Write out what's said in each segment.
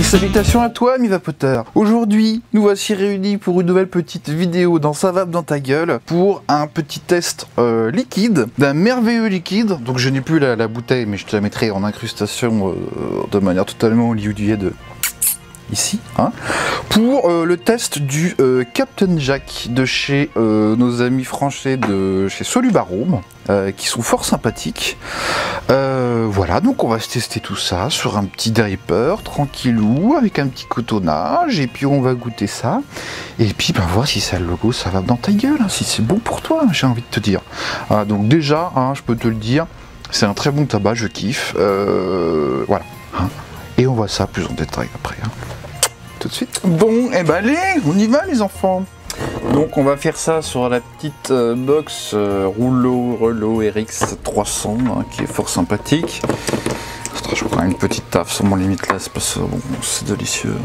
Salutations à toi, mi vapoteur. Aujourd'hui, nous voici réunis pour une nouvelle petite vidéo dans Ça vape dans ta gueule pour un petit test liquide, d'un merveilleux liquide. Donc je n'ai plus la bouteille, mais je te la mettrai en incrustation de manière totalement hollywoodienne ici, hein, pour le test du Captain Jack de chez nos amis français de chez Solubarome, qui sont fort sympathiques. Voilà, donc on va se tester tout ça sur un petit dripper, tranquillou, avec un petit cotonnage, et puis on va goûter ça, et puis ben, voir si ça a le logo, ça va dans ta gueule, hein, si c'est bon pour toi, j'ai envie de te dire. Donc déjà, hein, je peux te le dire, c'est un très bon tabac, je kiffe, voilà. Hein. Et on voit ça plus en détail après. Hein. Tout de suite. Bon, et ben allez, on y va les enfants. Donc on va faire ça sur la petite box rouleau Relo RX 300 hein, qui est fort sympathique. Attends, je prends une petite taf sur mon limite là, parce que bon, c'est délicieux.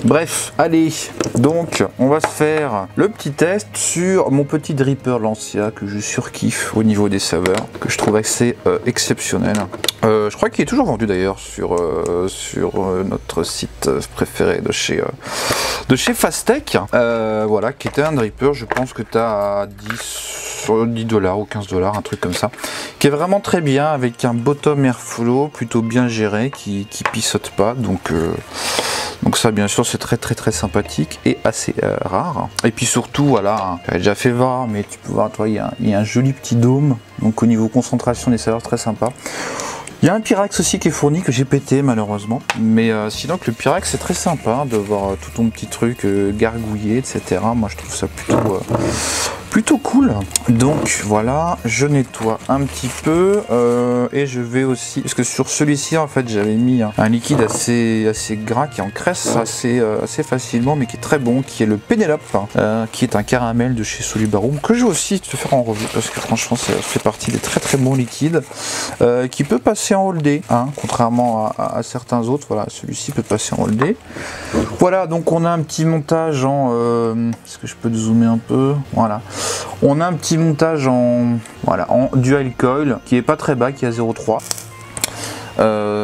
Bref, allez, donc on va se faire le petit test sur mon petit dripper Lancia que je surkiffe au niveau des saveurs, que je trouve assez exceptionnel. Je crois qu'il est toujours vendu d'ailleurs sur notre site préféré de chez Fastech. Voilà, qui était un dripper, je pense que tu as à 10 dollars ou 15 dollars, un truc comme ça, qui est vraiment très bien, avec un bottom airflow plutôt bien géré, qui pissote pas, donc ça bien sûr c'est très sympathique et assez rare. Et puis surtout voilà, j'avais déjà fait voir, mais tu peux voir toi, il y a un joli petit dôme, donc au niveau concentration des saveurs très sympa. Il y a un Pyrex aussi qui est fourni, que j'ai pété malheureusement, mais sinon que le Pyrex c'est très sympa de voir tout ton petit truc gargouillé, etc. Moi je trouve ça plutôt cool. Donc voilà, je nettoie un petit peu et je vais aussi, parce que sur celui-ci en fait j'avais mis un liquide assez gras qui engraisse assez facilement, mais qui est très bon, qui est le Pénélope, qui est un caramel de chez Solubarome, que je vais aussi te faire en revue, parce que franchement ça fait partie des très bons liquides, qui peut passer en all day, hein, contrairement à certains autres. Voilà, celui-ci peut passer en all day. Voilà, donc on a un petit montage en est-ce que je peux te zoomer un peu? Voilà, on a un petit montage en dual coil qui est pas très bas, qui est à 0,3.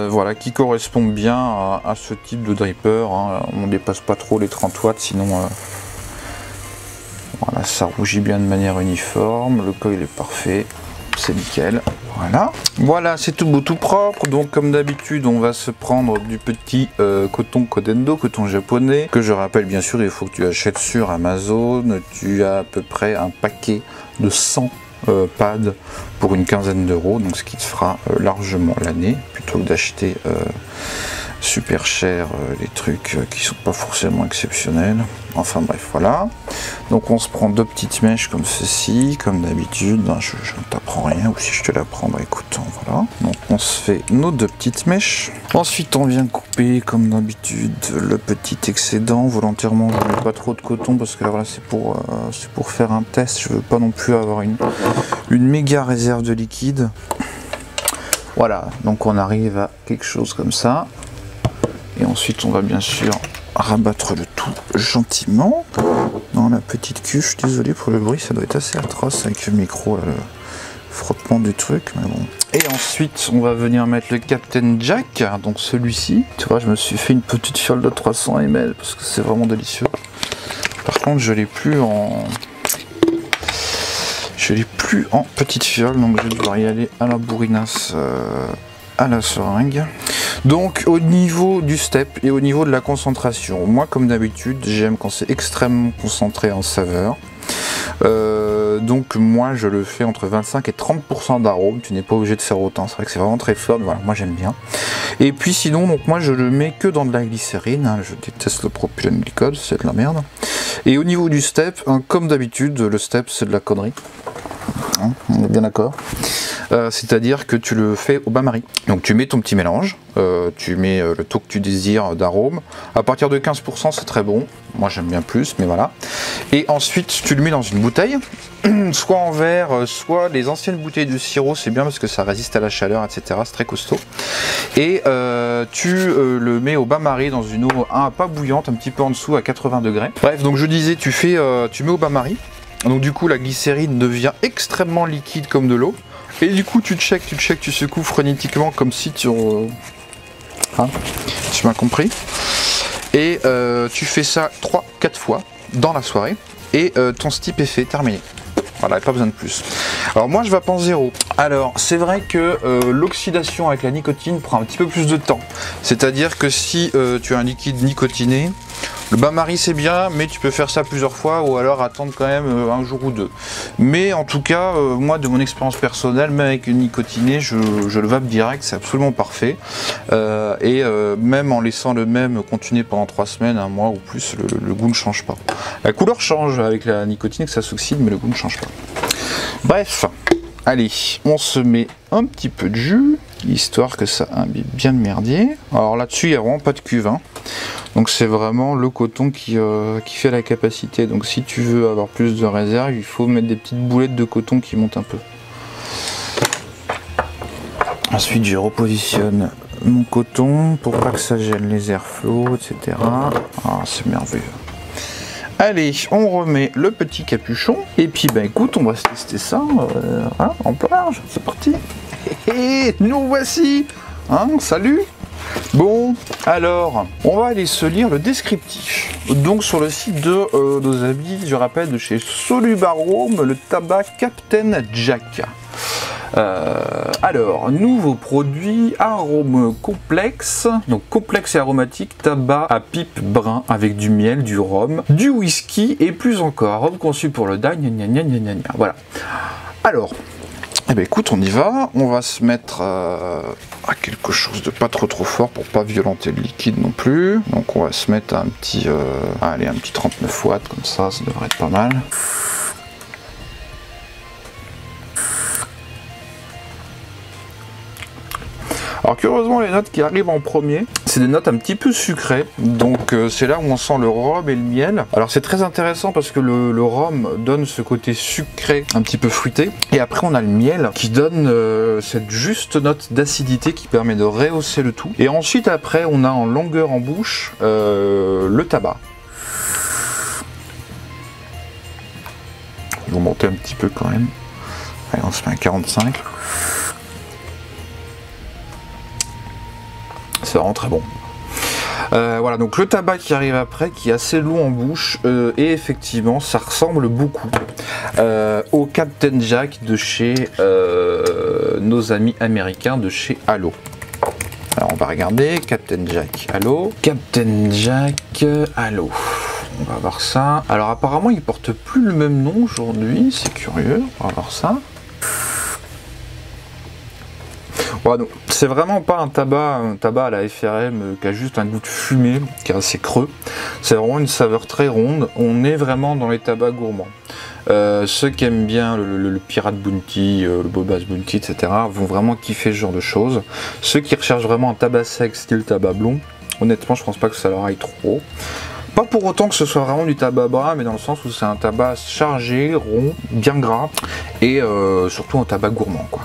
Voilà, qui correspond bien à ce type de dripper, hein. On ne dépasse pas trop les 30 watts, sinon voilà, ça rougit bien de manière uniforme, le coil est parfait, c'est nickel. Voilà, c'est tout beau, tout propre. Donc comme d'habitude, on va se prendre du petit coton Kodendo, coton japonais, que je rappelle bien sûr, il faut que tu achètes sur Amazon. Tu as à peu près un paquet de 100 pads pour une quinzaine d'euros, donc ce qui te fera largement l'année, plutôt que d'acheter super cher les trucs qui sont pas forcément exceptionnels. Enfin bref, voilà. Donc on se prend deux petites mèches comme ceci, comme d'habitude. Je ne t'apprends rien, ou si je te l'apprends, bah écoute, voilà. Donc on se fait nos deux petites mèches. Ensuite on vient couper comme d'habitude le petit excédent. Volontairement je ne mets pas trop de coton, parce que là voilà, c'est pour faire un test. Je veux pas non plus avoir une méga réserve de liquide. Voilà, donc on arrive à quelque chose comme ça. Et ensuite on va bien sûr rabattre le tout gentiment dans la petite cuve. Je suis désolé pour le bruit, ça doit être assez atroce avec le micro, là, le frottement du truc, mais bon. Et ensuite on va venir mettre le Captain Jack, donc celui-ci. Tu vois, je me suis fait une petite fiole de 300 ml parce que c'est vraiment délicieux. Par contre je l'ai plus en petite fiole, donc je vais devoir y aller à la bourrinasse, à la seringue. Donc au niveau du step et au niveau de la concentration, moi comme d'habitude j'aime quand c'est extrêmement concentré en saveur. Donc moi je le fais entre 25 et 30% d'arôme, tu n'es pas obligé de faire autant, c'est vrai que c'est vraiment très fort, voilà, moi j'aime bien. Et puis sinon, donc moi je le mets que dans de la glycérine, hein, je déteste le propylène glycol, c'est de la merde. Et au niveau du step, hein, comme d'habitude, le step c'est de la connerie. Hein, on est bien d'accord. C'est-à-dire que tu le fais au bain-marie. Donc tu mets ton petit mélange, tu mets le taux que tu désires d'arôme. À partir de 15%, c'est très bon. Moi j'aime bien plus, mais voilà. Et ensuite tu le mets dans une bouteille, soit en verre, soit les anciennes bouteilles de sirop, c'est bien parce que ça résiste à la chaleur, etc. C'est très costaud. Et tu le mets au bain-marie dans une eau pas bouillante, un petit peu en dessous à 80 degrés. Bref, donc je disais, tu mets au bain-marie. Donc du coup la glycérine devient extrêmement liquide comme de l'eau. Et du coup tu secoues frénétiquement comme si tu hein, tu m'as compris. Et tu fais ça 3-4 fois dans la soirée et ton steep est fait, terminé. Voilà, pas besoin de plus. Alors moi je vape en 0. Alors c'est vrai que l'oxydation avec la nicotine prend un petit peu plus de temps. C'est-à-dire que si tu as un liquide nicotiné, le bain-marie c'est bien, mais tu peux faire ça plusieurs fois ou alors attendre quand même un jour ou deux. Mais en tout cas, moi de mon expérience personnelle, même avec une nicotinée, je le vape direct, c'est absolument parfait. Même en laissant le même continuer pendant 3 semaines, un mois ou plus, le goût ne change pas. La couleur change avec la nicotine, que ça s'oxyde, mais le goût ne change pas. Bref, allez, on se met un petit peu de jus, histoire que ça imbibe bien le merdier. Alors là-dessus, il n'y a vraiment pas de cuve, hein. Donc c'est vraiment le coton qui fait la capacité. Donc si tu veux avoir plus de réserve, il faut mettre des petites boulettes de coton qui montent un peu. Ensuite, je repositionne mon coton pour pas que ça gêne les airflows, etc. Ah, c'est merveilleux. Allez, on remet le petit capuchon. Et puis, bah écoute, on va se tester ça hein, en plage. C'est parti. Et nous voici. Hein, salut. Bon, alors, on va aller se lire le descriptif. Donc, sur le site de nos amis, je rappelle, de chez Solubarome, le tabac Captain Jack. Alors, nouveau produit, arôme complexe, donc complexe et aromatique, tabac à pipe brun avec du miel, du rhum, du whisky et plus encore. Arôme conçu pour le dye, gna gna gna gna gna. Voilà. Alors, eh ben écoute, on y va. On va se mettre à quelque chose de pas trop fort pour pas violenter le liquide non plus. Donc on va se mettre à un petit, allez, un petit 39 watts comme ça devrait être pas mal. Alors curieusement, les notes qui arrivent en premier, c'est des notes un petit peu sucrées, donc c'est là où on sent le rhum et le miel. Alors c'est très intéressant parce que le rhum donne ce côté sucré, un petit peu fruité, et après on a le miel qui donne cette juste note d'acidité qui permet de rehausser le tout. Et ensuite après on a en longueur en bouche le tabac. On va monter un petit peu quand même. Allez, on se met à 45. C'est vraiment très bon. Voilà, donc le tabac qui arrive après, qui est assez lourd en bouche, et effectivement, ça ressemble beaucoup au Captain Jack de chez nos amis américains de chez Halo. Alors on va regarder, Captain Jack Halo. Captain Jack Halo. On va voir ça. Alors apparemment, il porte plus le même nom aujourd'hui, c'est curieux. On va voir ça. Voilà, c'est vraiment pas un tabac à la FRM qui a juste un goût de fumée, qui est assez creux. C'est vraiment une saveur très ronde. On est vraiment dans les tabacs gourmands. Ceux qui aiment bien le Pirate Bounty, le Bobas Bounty, etc. vont vraiment kiffer ce genre de choses. Ceux qui recherchent vraiment un tabac sec, style tabac blond, honnêtement, je pense pas que ça leur aille trop. Pas pour autant que ce soit vraiment du tabac brun, mais dans le sens où c'est un tabac chargé, rond, bien gras, et surtout un tabac gourmand, quoi.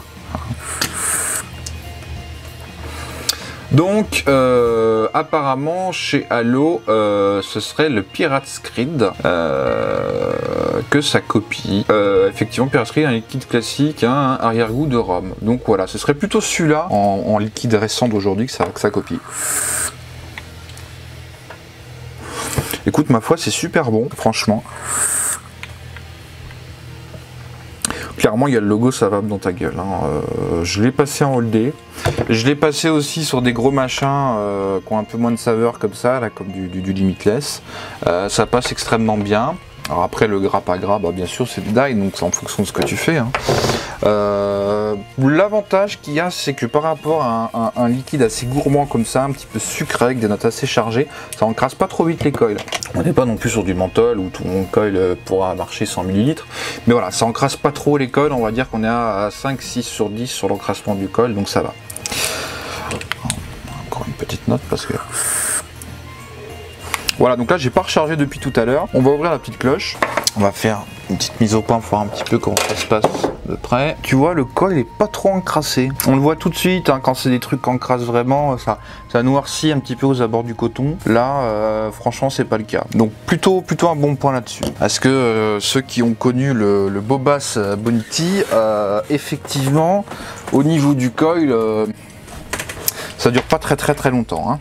Donc, apparemment, chez Halo, ce serait le Pirate's Creed que ça copie. Effectivement, Pirate's Creed, un liquide classique, un arrière-goût de rhum. Donc voilà, ce serait plutôt celui-là, en liquide récent d'aujourd'hui, que ça copie. Écoute, ma foi, c'est super bon, franchement. Clairement, il y a le logo ça va dans ta gueule. Hein. Je l'ai passé en all-day. Je l'ai passé aussi sur des gros machins qui ont un peu moins de saveur comme ça, là, comme du Limitless. Ça passe extrêmement bien. Alors après, le gras pas gras, bah, bien sûr, c'est le dye, donc c'est en fonction de ce que tu fais. Hein. L'avantage qu'il y a, c'est que par rapport à un liquide assez gourmand comme ça, un petit peu sucré, avec des notes assez chargées, ça encrasse pas trop vite les coils. On n'est pas non plus sur du menthol où tout mon coil pourra marcher 100 ml. Mais voilà, ça encrasse pas trop les coils, on va dire qu'on est à 5-6 sur 10 sur l'encrassement du col, donc ça va. Encore une petite note parce que... Voilà, donc là j'ai pas rechargé depuis tout à l'heure. On va ouvrir la petite cloche. On va faire une petite mise au point pour voir un petit peu comment ça se passe de près. Tu vois, le col est pas trop encrassé. On le voit tout de suite, hein, quand c'est des trucs qui encrassent vraiment, ça noircit un petit peu aux abords du coton. Là, franchement, c'est pas le cas. Donc plutôt un bon point là-dessus. Parce que ceux qui ont connu le Bobas Bounty, effectivement, au niveau du coil... Ça dure pas très longtemps, hein.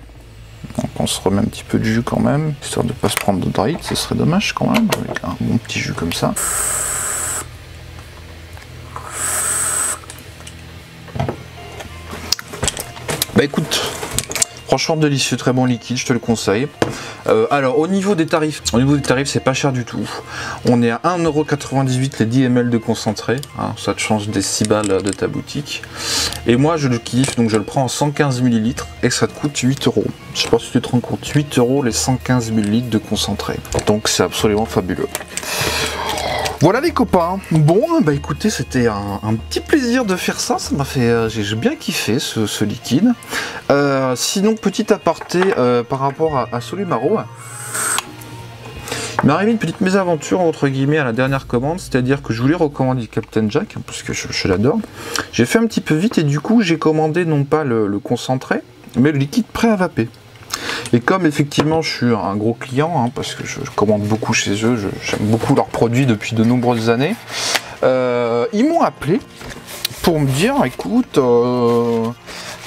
Donc on se remet un petit peu de jus quand même, histoire de ne pas se prendre de draïde, ce serait dommage quand même, avec un bon petit jus comme ça. Bah écoute, franchement délicieux, très bon liquide, je te le conseille. Alors au niveau des tarifs, c'est pas cher du tout. On est à 1,98€ les 10 ml de concentré, hein, ça te change des 6 balles de ta boutique. Et moi je le kiffe, donc je le prends en 115 ml et ça te coûte 8€. Je sais pas si tu te rends compte, 8€ les 115 ml de concentré. Donc c'est absolument fabuleux. Voilà les copains, bon bah écoutez c'était un petit plaisir de faire ça, ça m'a fait, j'ai bien kiffé ce liquide. Sinon petit aparté par rapport à Solumaro, il m'est arrivé une petite mésaventure entre guillemets à la dernière commande, c'est-à-dire que je voulais recommander Captain Jack, parce que je l'adore. J'ai fait un petit peu vite et du coup j'ai commandé non pas le concentré, mais le liquide prêt à vaper. Et comme effectivement je suis un gros client, hein, parce que je commande beaucoup chez eux, j'aime beaucoup leurs produits depuis de nombreuses années, ils m'ont appelé pour me dire écoute,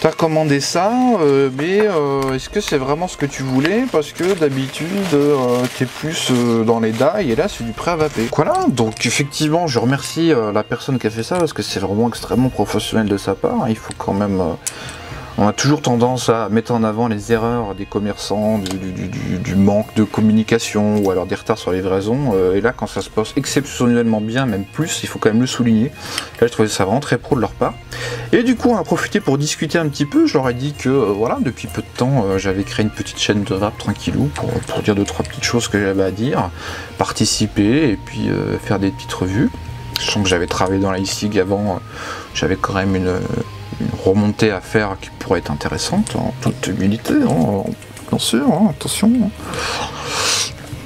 t'as commandé ça, mais est-ce que c'est vraiment ce que tu voulais? Parce que d'habitude t'es plus dans les dailles et là c'est du prêt à vaper. Voilà, donc effectivement je remercie la personne qui a fait ça parce que c'est vraiment extrêmement professionnel de sa part. Il faut quand même... on a toujours tendance à mettre en avant les erreurs des commerçants, du manque de communication ou alors des retards sur les livraisons. Et là, quand ça se passe exceptionnellement bien, même plus, il faut quand même le souligner. Là, je trouvais ça vraiment très pro de leur part. Et du coup, on a profité pour discuter un petit peu. Je leur ai dit que, voilà, depuis peu de temps, j'avais créé une petite chaîne de rap tranquillou pour dire 2-3 petites choses que j'avais à dire, participer et puis faire des petites revues. Je sens que j'avais travaillé dans la e-cig avant, j'avais quand même une remontée à faire qui pourrait être intéressante en toute humilité, hein, bien sûr, hein, attention.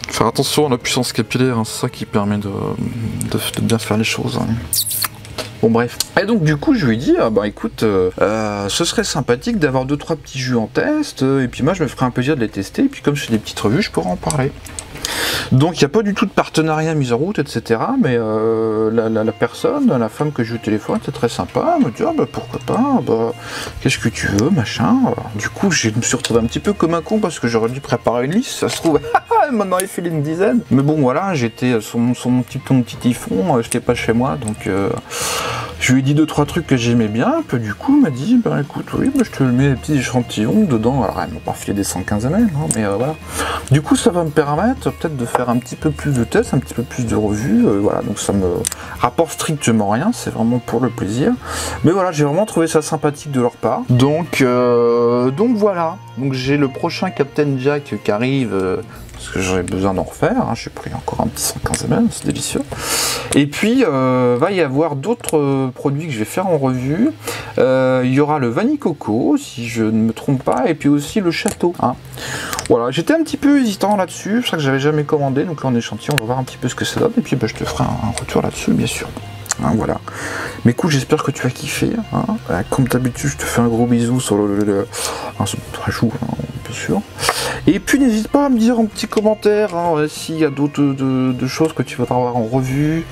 Faire attention à la puissance capillaire, hein, c'est ça qui permet de bien faire les choses. Hein. Bon bref. Et donc du coup je lui ai dit, bah écoute, ce serait sympathique d'avoir 2-3 petits jus en test, et puis moi je me ferai un plaisir de les tester, et puis comme je fais des petites revues, je pourrais en parler. Donc il n'y a pas du tout de partenariat mise en route, etc. Mais la personne, la femme que j'ai eu au téléphone, c'était très sympa. Elle me dit, ah, bah, pourquoi pas, bah, qu'est-ce que tu veux, machin. Du coup, je me suis retrouvé un petit peu comme un con parce que j'aurais dû préparer une liste. Ça se trouve, maintenant il fait une dizaine. Mais bon, voilà, j'étais sur mon petit typhon, j'étais pas chez moi, donc je lui ai dit 2-3 trucs que j'aimais bien. Puis du coup, il m'a dit, bah écoute, oui, bah, je te mets des petits échantillons dedans. Alors, elle m'a pas filé des 115 ml, hein, mais voilà. Du coup, ça va me permettre peut-être de faire un petit peu plus de tests, un petit peu plus de revues, voilà, donc ça me rapporte strictement rien, c'est vraiment pour le plaisir. Mais voilà, j'ai vraiment trouvé ça sympathique de leur part. Donc voilà, donc j'ai le prochain Captain Jack qui arrive, parce que j'aurais besoin d'en refaire, hein. J'ai pris encore un petit 115 ml, c'est délicieux. Et puis, va y avoir d'autres produits que je vais faire en revue. Il y aura le Vanille Coco, si je ne me trompe pas, et puis aussi le Château. Hein. Voilà, j'étais un petit peu hésitant là-dessus, c'est vrai que j'avais jamais commandé, donc là en échantillon, on va voir un petit peu ce que ça donne, et puis bah, je te ferai un retour là-dessus, bien sûr. Hein, voilà. Mais écoute, j'espère que tu as kiffé. Hein. Comme d'habitude, je te fais un gros bisou sur sur ta joue, hein, bien sûr. Et puis n'hésite pas à me dire en petit commentaire hein, s'il y a d'autres de choses que tu voudras avoir en revue.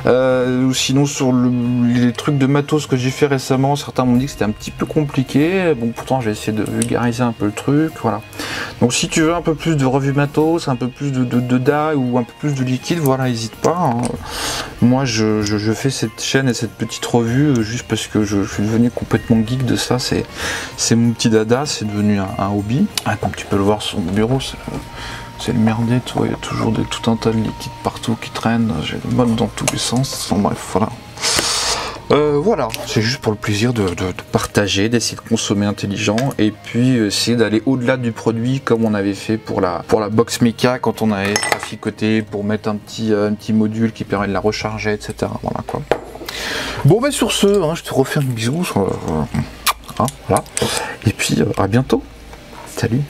Ou sinon sur les trucs de matos que j'ai fait récemment, certains m'ont dit que c'était un petit peu compliqué. Bon, pourtant j'ai essayé de vulgariser un peu le truc. Voilà. Donc si tu veux un peu plus de revue matos, un peu plus de dye ou un peu plus de liquide, voilà, n'hésite pas. Hein. Moi je fais cette chaîne et cette petite revue juste parce que je suis devenu complètement geek de ça. C'est mon petit dada, c'est devenu un hobby. Ah, comme tu peux le voir sur mon bureau, c'est le merdier, tu vois, il y a toujours tout un tas de liquides partout qui traînent, j'ai le mode dans tous les sens, enfin, bref, voilà. Voilà, c'est juste pour le plaisir de partager, d'essayer de consommer intelligent et puis essayer d'aller au-delà du produit comme on avait fait pour la box Mecha quand on avait traficoté pour mettre un petit module qui permet de la recharger, etc. Voilà quoi. Bon ben sur ce, hein, je te refais un bisou, hein, voilà. Et puis à bientôt. Salut.